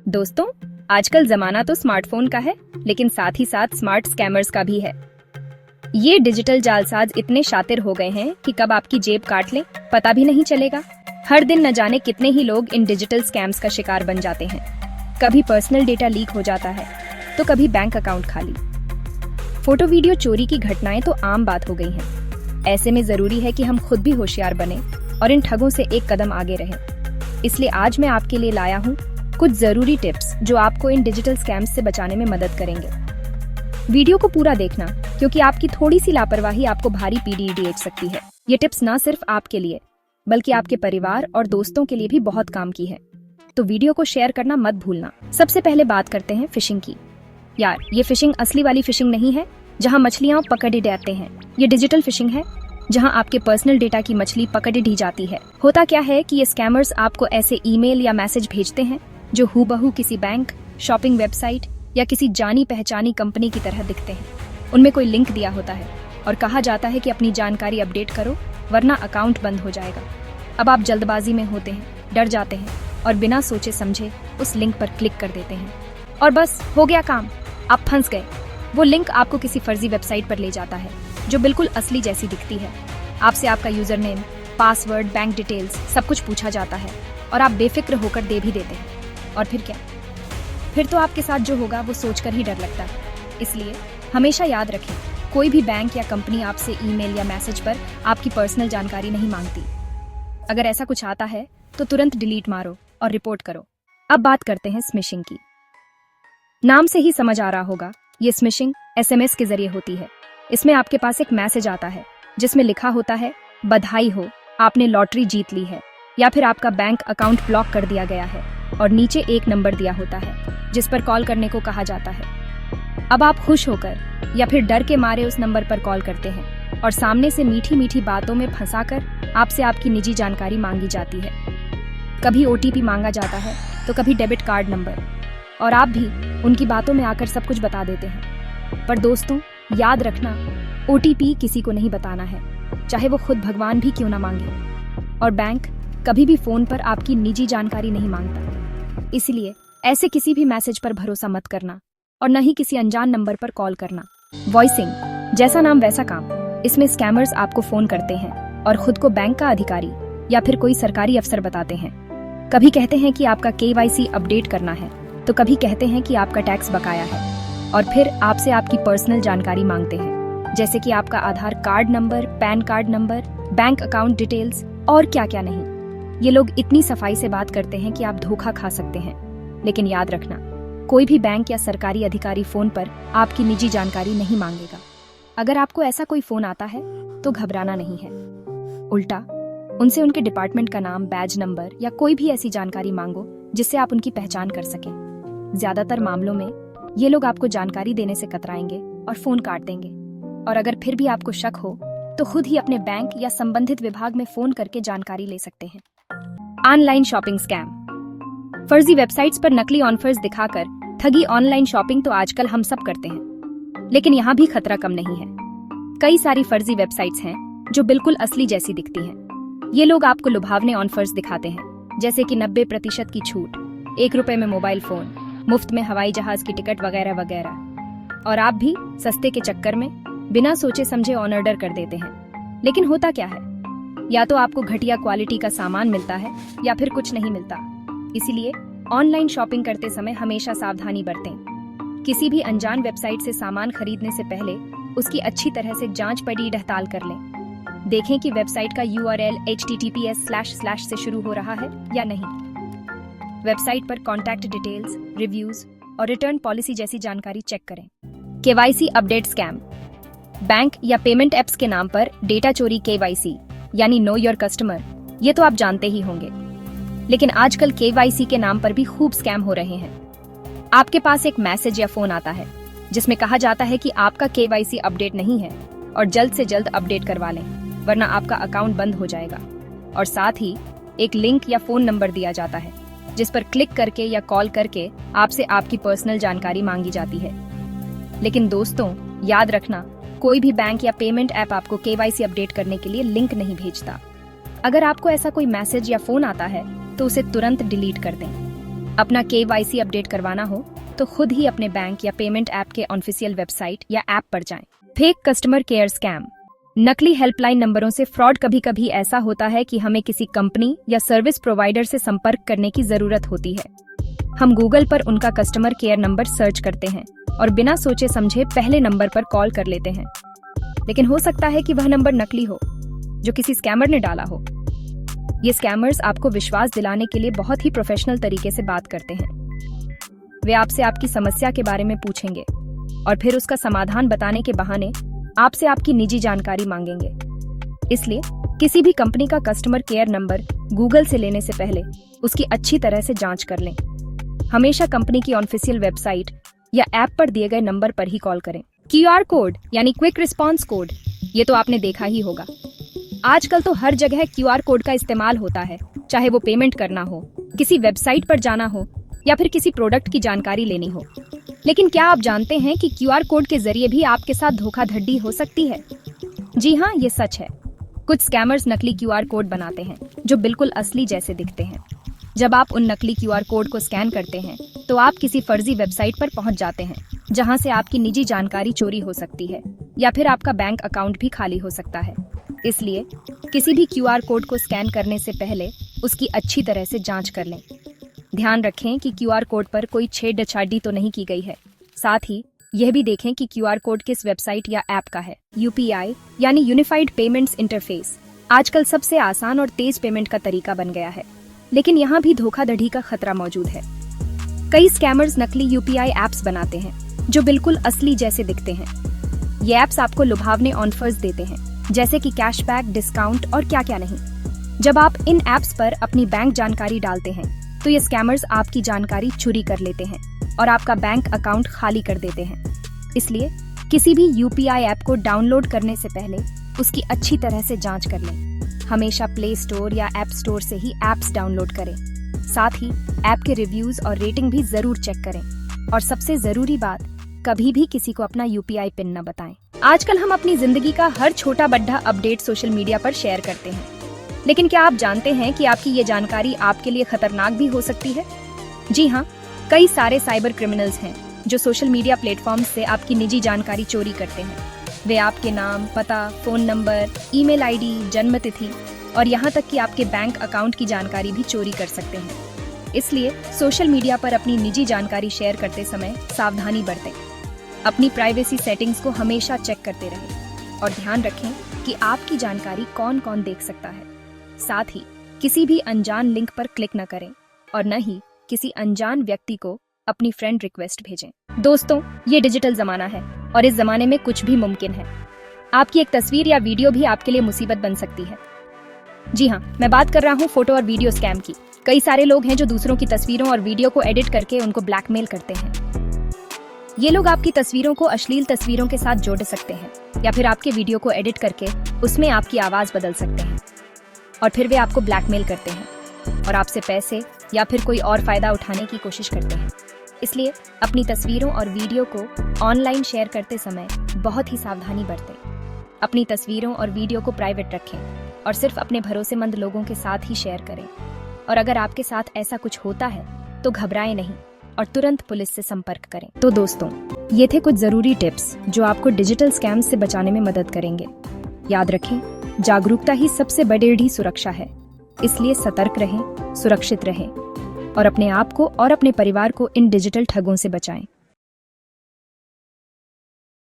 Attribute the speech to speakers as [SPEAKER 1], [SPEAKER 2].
[SPEAKER 1] दोस्तों, आजकल जमाना तो स्मार्टफोन का है, लेकिन साथ ही साथ स्मार्ट स्कैमर्स का भी है। ये डिजिटल जालसाज इतने शातिर हो गए हैं कि कब आपकी जेब काट लें पता भी नहीं चलेगा। हर दिन न जाने कितने ही लोग इन डिजिटल स्कैम्स का शिकार बन जाते हैं। कभी पर्सनल डेटा लीक हो जाता है, तो कभी बैंक अकाउंट खाली। फोटो वीडियो चोरी की घटनाएं तो आम बात हो गई हैं। ऐसे में जरूरी है कि हम खुद भी होशियार बने और इन ठगों से एक कदम आगे रहें। इसलिए आज मैं आपके लिए लाया हूँ कुछ जरूरी टिप्स जो आपको इन डिजिटल स्कैम्स से बचाने में मदद करेंगे। वीडियो को पूरा देखना, क्योंकि आपकी थोड़ी सी लापरवाही आपको भारी पीड़ी भेज सकती है। ये टिप्स न सिर्फ आपके लिए बल्कि आपके परिवार और दोस्तों के लिए भी बहुत काम की है, तो वीडियो को शेयर करना मत भूलना। सबसे पहले बात करते हैं फिशिंग की। यार, ये फिशिंग असली वाली फिशिंग नहीं है जहां मछलियां पकड़े जाते हैं। ये डिजिटल फिशिंग है जहां आपके पर्सनल डेटा की मछली पकड़ी दी जाती है। होता क्या है कि ये स्कैमर्स आपको ऐसे ईमेल या मैसेज भेजते हैं जो हूबहू किसी बैंक, शॉपिंग वेबसाइट या किसी जानी पहचानी कंपनी की तरह दिखते हैं। उनमें कोई लिंक दिया होता है और कहा जाता है कि अपनी जानकारी अपडेट करो वरना अकाउंट बंद हो जाएगा। अब आप जल्दबाजी में होते हैं, डर जाते हैं और बिना सोचे समझे उस लिंक पर क्लिक कर देते हैं और बस हो गया काम, आप फंस गए। वो लिंक आपको किसी फर्जी वेबसाइट पर ले जाता है जो बिल्कुल असली जैसी दिखती है। आपसे आपका user name, password, bank details सब कुछ पूछा जाता है और आप बेफिक्र होकर दे भी देते हैं। और फिर क्या? फिर तो आपके साथ जो होगा वो सोचकर ही डर लगता है। इसलिए हमेशा याद रखें, कोई भी बैंक या कंपनी आपसे ईमेल या मैसेज पर आपकी पर्सनल जानकारी नहीं मांगती। अगर ऐसा कुछ आता है तो तुरंत डिलीट मारो और रिपोर्ट करो। अब बात करते हैं स्मिशिंग की। नाम से ही समझ आ रहा होगा, ये स्मिशिंग SMS के जरिए होती है। इसमें आपके पास एक मैसेज आता है जिसमें लिखा होता है, बधाई हो, आपने लॉटरी जीत ली है, या फिर आपका बैंक अकाउंट ब्लॉक कर दिया गया है, और नीचे एक नंबर दिया होता है जिस पर कॉल करने को कहा जाता है। अब आप खुश होकर या फिर डर के मारे उस नंबर पर कॉल करते हैं और सामने से मीठी मीठी बातों में फंसाकर आपसे आपकी निजी जानकारी मांगी जाती है। कभी OTP मांगा जाता है तो कभी डेबिट कार्ड नंबर, और आप भी उनकी बातों में आकर सब कुछ बता देते हैं। पर दोस्तों, याद रखना, OTP किसी को नहीं बताना है, चाहे वो खुद भगवान भी क्यों ना मांगे। और बैंक कभी भी फोन पर आपकी निजी जानकारी नहीं मांगता। इसलिए ऐसे किसी भी मैसेज पर भरोसा मत करना और न ही किसी अनजान नंबर पर कॉल करना। वॉइसिंग, जैसा नाम वैसा काम। इसमें स्कैमर्स आपको फोन करते हैं और खुद को बैंक का अधिकारी या फिर कोई सरकारी अफसर बताते हैं। कभी कहते हैं कि आपका KYC अपडेट करना है, तो कभी कहते हैं कि आपका टैक्स बकाया है, और फिर आपसे आपकी पर्सनल जानकारी मांगते हैं, जैसे कि आपका Aadhaar card number, PAN card number, bank account details और क्या क्या नहीं। ये लोग इतनी सफाई से बात करते हैं कि आप धोखा खा सकते हैं। लेकिन याद रखना, कोई भी बैंक या सरकारी अधिकारी फोन पर आपकी निजी जानकारी नहीं मांगेगा। अगर आपको ऐसा कोई फोन आता है तो घबराना नहीं है। उल्टा उनसे उनके डिपार्टमेंट का नाम, बैज नंबर या कोई भी ऐसी जानकारी मांगो जिससे आप उनकी पहचान कर सकें। ज्यादातर मामलों में ये लोग आपको जानकारी देने से कतराएंगे और फोन काट देंगे। और अगर फिर भी आपको शक हो तो खुद ही अपने बैंक या संबंधित विभाग में फोन करके जानकारी ले सकते हैं। Online shopping scam. फर्जी वेबसाइट्स पर नकली ऑफर्स दिखाकर ठगी ऑनलाइन शॉपिंग तो आजकल हम सब करते हैं, लेकिन यहाँ भी खतरा कम नहीं है। कई सारी फर्जी वेबसाइट्स हैं जो बिल्कुल असली जैसी दिखती हैं। ये लोग आपको लुभावने ऑफर्स दिखाते हैं, जैसे कि 90% की छूट, 1 रुपए में मोबाइल फोन, मुफ्त में हवाई जहाज की टिकट वगैरह वगैरह। और आप भी सस्ते के चक्कर में बिना सोचे समझे ऑन ऑर्डर कर देते हैं। लेकिन होता क्या है, या तो आपको घटिया क्वालिटी का सामान मिलता है या फिर कुछ नहीं मिलता। इसीलिए ऑनलाइन शॉपिंग करते समय हमेशा सावधानी बरतें। किसी भी अनजान वेबसाइट से सामान खरीदने से पहले उसकी अच्छी तरह से जांच पड़ताल कर लें। देखें कि वेबसाइट का URL https:/ से शुरू हो रहा है या नहीं। वेबसाइट पर कॉन्टैक्ट डिटेल्स, रिव्यूज और रिटर्न पॉलिसी जैसी जानकारी चेक करें। KYC update scam. बैंक या पेमेंट एप्स के नाम पर डेटा चोरी KYC यानी नो योर कस्टमर, ये तो आप जानते ही होंगे। लेकिन आजकल KYC के नाम पर भी खूब स्कैम हो रहे हैं। आपके पास एक मैसेज या फोन आता है जिसमें कहा जाता है कि आपका KYC अपडेट नहीं है और जल्द से जल्द अपडेट करवा लें, वरना आपका अकाउंट बंद हो जाएगा। और साथ ही एक लिंक या फोन नंबर दिया जाता है जिस पर क्लिक करके या कॉल करके आपसे आपकी पर्सनल जानकारी मांगी जाती है। लेकिन दोस्तों, याद रखना, कोई भी बैंक या पेमेंट ऐप आपको KYC अपडेट करने के लिए लिंक नहीं भेजता। अगर आपको ऐसा कोई मैसेज या फोन आता है तो उसे तुरंत डिलीट कर दें। अपना KYC अपडेट करवाना हो तो खुद ही अपने बैंक या पेमेंट ऐप के ऑफिशियल वेबसाइट या ऐप पर जाएं। फेक कस्टमर केयर स्कैम, नकली हेल्पलाइन नंबरों से फ्रॉड। कभी कभी ऐसा होता है कि हमें किसी कंपनी या सर्विस प्रोवाइडर से संपर्क करने की जरूरत होती है। हम गूगल पर उनका कस्टमर केयर नंबर सर्च करते हैं और बिना सोचे समझे पहले नंबर पर कॉल कर लेते हैं, लेकिन हो सकता है कि वह नंबर नकली हो जो किसी स्कैमर ने डाला हो। ये स्कैमर्स आपको विश्वास दिलाने के लिए बहुत ही प्रोफेशनल तरीके से बात करते हैं। वे आपसे आपकी समस्या के बारे में पूछेंगे और फिर उसका समाधान बताने के बहाने आपसे आपकी निजी जानकारी मांगेंगे। इसलिए किसी भी कंपनी का कस्टमर केयर नंबर गूगल से लेने से पहले उसकी अच्छी तरह से जांच कर लें। हमेशा कंपनी की ऑफिशियल वेबसाइट या ऐप पर दिए गए नंबर पर ही कॉल करें। QR कोड यानी क्विक रिस्पांस कोड, ये तो आपने देखा ही होगा। आजकल तो हर जगह QR कोड का इस्तेमाल होता है, चाहे वो पेमेंट करना हो, किसी वेबसाइट पर जाना हो या फिर किसी प्रोडक्ट की जानकारी लेनी हो। लेकिन क्या आप जानते हैं कि QR कोड के जरिए भी आपके साथ धोखाधड़ी हो सकती है? जी हाँ, ये सच है। कुछ स्कैमर्स नकली QR कोड बनाते हैं जो बिल्कुल असली जैसे दिखते हैं। जब आप उन नकली QR कोड को स्कैन करते हैं तो आप किसी फर्जी वेबसाइट पर पहुंच जाते हैं, जहां से आपकी निजी जानकारी चोरी हो सकती है या फिर आपका बैंक अकाउंट भी खाली हो सकता है। इसलिए किसी भी QR कोड को स्कैन करने से पहले उसकी अच्छी तरह से जांच कर लें। ध्यान रखें कि QR कोड पर कोई छेड़छाड़ी तो नहीं की गई है। साथ ही यह भी देखें कि QR कोड किस वेबसाइट या ऐप का है। UPI यानी यूनिफाइड पेमेंट्स इंटरफेस आजकल सबसे आसान और तेज पेमेंट का तरीका बन गया है, लेकिन यहाँ भी धोखाधड़ी का खतरा मौजूद है। कई स्कैमर्स नकली UPI ऐप्स बनाते हैं जो बिल्कुल असली जैसे दिखते हैं। ये ऐप्स आपको लुभावने ऑफर्स देते हैं, जैसे कि कैशबैक, डिस्काउंट और क्या क्या नहीं। जब आप इन ऐप्स पर अपनी बैंक जानकारी डालते हैं तो ये स्कैमर्स आपकी जानकारी चोरी कर लेते हैं और आपका बैंक अकाउंट खाली कर देते हैं। इसलिए किसी भी UPI ऐप को डाउनलोड करने से पहले उसकी अच्छी तरह से जांच कर लें। हमेशा प्ले स्टोर या ऐप स्टोर से ही ऐप्स डाउनलोड करें। साथ ही ऐप के रिव्यूज और रेटिंग भी जरूर चेक करें। और सबसे जरूरी बात, कभी भी किसी को अपना UPI पिन न बताएं। आजकल हम अपनी जिंदगी का हर छोटा बड़ा अपडेट सोशल मीडिया पर शेयर करते हैं, लेकिन क्या आप जानते हैं कि आपकी ये जानकारी आपके लिए खतरनाक भी हो सकती है? जी हाँ, कई सारे साइबर क्रिमिनल्स हैं जो सोशल मीडिया प्लेटफॉर्म से आपकी निजी जानकारी चोरी करते हैं। वे आपके नाम, पता, फोन नंबर, ईमेल ID, जन्म तिथि और यहाँ तक कि आपके बैंक अकाउंट की जानकारी भी चोरी कर सकते हैं। इसलिए सोशल मीडिया पर अपनी निजी जानकारी शेयर करते समय सावधानी बरतें। अपनी प्राइवेसी सेटिंग्स को हमेशा चेक करते रहें और ध्यान रखें कि आपकी जानकारी कौन कौन देख सकता है। साथ ही किसी भी अनजान लिंक पर क्लिक न करें और न ही किसी अनजान व्यक्ति को अपनी फ्रेंड रिक्वेस्ट भेजें। दोस्तों, ये डिजिटल जमाना है और इस जमाने में कुछ भी मुमकिन है। आपकी एक तस्वीर या वीडियो भी आपके लिए मुसीबत बन सकती है। जी हाँ, मैं बात कर रहा हूँ फोटो और वीडियो स्कैम की। कई सारे लोग हैं जो दूसरों की तस्वीरों और वीडियो को एडिट करके उनको ब्लैकमेल करते हैं। ये लोग आपकी तस्वीरों को अश्लील तस्वीरों के साथ जोड़ सकते हैं या फिर आपके वीडियो को एडिट करके उसमें आपकी आवाज बदल सकते हैं और फिर वे आपको ब्लैकमेल करते हैं और आपसे पैसे या फिर कोई और फायदा उठाने की कोशिश करते हैं। इसलिए अपनी तस्वीरों और वीडियो को ऑनलाइन शेयर करते समय बहुत ही सावधानी बरतें। अपनी तस्वीरों और वीडियो को प्राइवेट रखें और सिर्फ अपने भरोसेमंद लोगों के साथ ही शेयर करें। और अगर आपके साथ ऐसा कुछ होता है तो घबराएं नहीं और तुरंत पुलिस से संपर्क करें। तो दोस्तों, ये थे कुछ जरूरी टिप्स जो आपको डिजिटल स्कैम्स से बचाने में मदद करेंगे। याद रखें, जागरूकता ही सबसे बड़ी सुरक्षा है। इसलिए सतर्क रहें, सुरक्षित रहें और अपने आप को और अपने परिवार को इन डिजिटल ठगों से बचाएं।